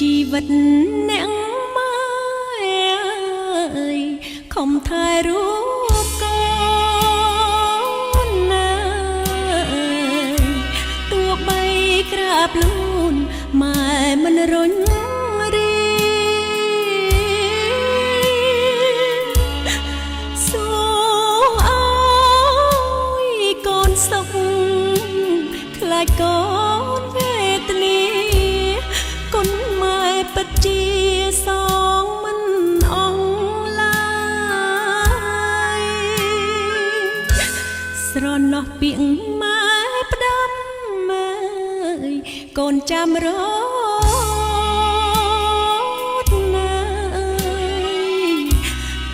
ជីវិតអ្នកម៉ែអើយខំថែរូបកូនណាទោះបីក្រាបលូនម៉ែមិនរញរីសួរអើយកូនសុខខ្លាចកូនវេទនាគុណម៉ែពិតជាសងមិនអងឡើយស្រណោះពាក្យម៉ែផ្ដាំម៉ែកូនចាំរត់ណា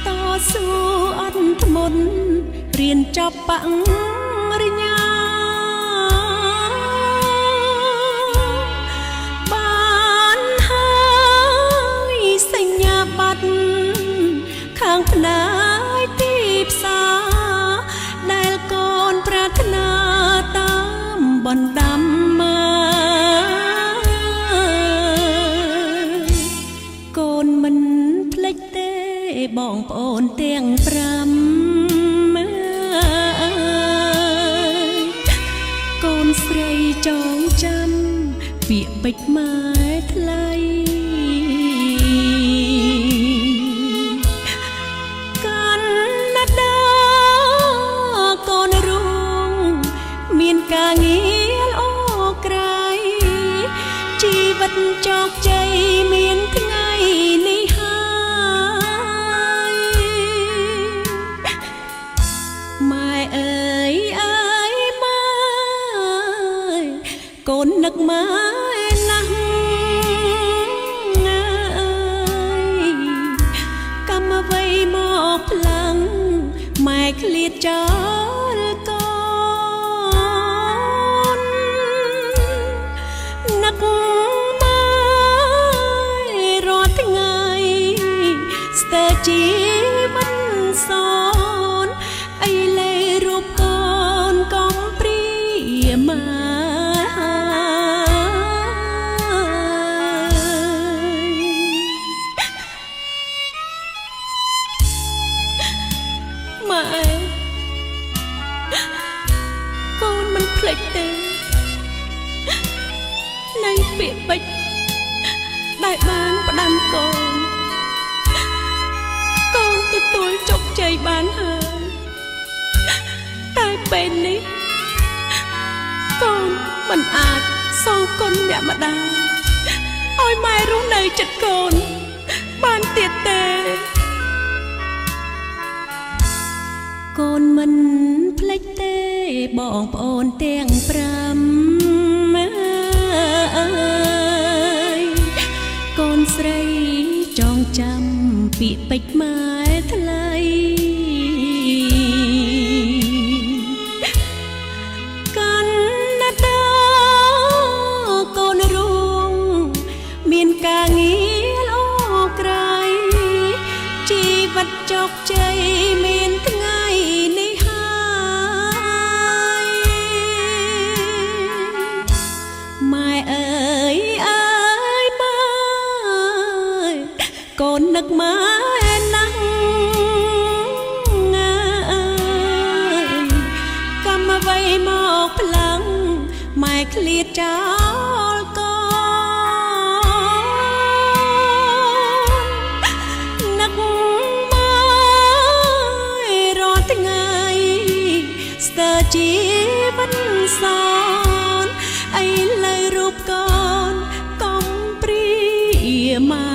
តស៊ូអត់ធ្មត់រៀនចប់បរិញ្ញាខាងផ្នែកទីផ្សារដែលកូនប្រាថ្នាតាមបណ្ដាំម៉ែកូនមិនភ្លេចទេបងប្អូនទាំង5ម៉ែកូនស្រីចងចាំពាក្យពេចន៍ម៉ែថ្លៃការងារល្អក្រៃជីវិតជោគជ័យមានថ្ងៃនេះហើយម៉ែអើយអើយម៉ែកូននឹកម៉ែណាស់អើយកម្មអ្វីមកផ្លាំងម៉ែឃ្លាតចោលនឹកម៉ែរាល់ថ្ងៃស្ទើរជាមិនសនអីលេរូបកូនកុំព្រាម៉ែម៉ែកូនមិនភ្លេចទេនៃពាក្យពេចន៍ដែលបានផ្ដាំកូនកូនទទួលជោគជ័យបានហើយតែពេលនេះកូនមិនអាចសងគុណអ្នកម្ដាយឲ្យម៉ែរស់នៅចិត្តកូនបានទៀតទេកូនមិនភ្លេចទេបងប្អូនទាំង5ម៉ែអើយកូនស្រីចងចាំពាក្យពេចន៍ម៉ែថ្លៃកាន់ណាតាកូនរួងមានការងារល្អក្រៃជីវិតជោគជ័យមានថ្ងៃនេះហើយម៉ែអើយអើយម៉ែកូននឹកម៉ែណាស់អើយកម្មអ្វីមកផ្លាំងម៉ែឃ្លាតចោលកូននឹកម៉ែរាល់ថ្ងៃស្ទើរជាមិនសនអីលើរូបកូនកុំព្រាម៉ែ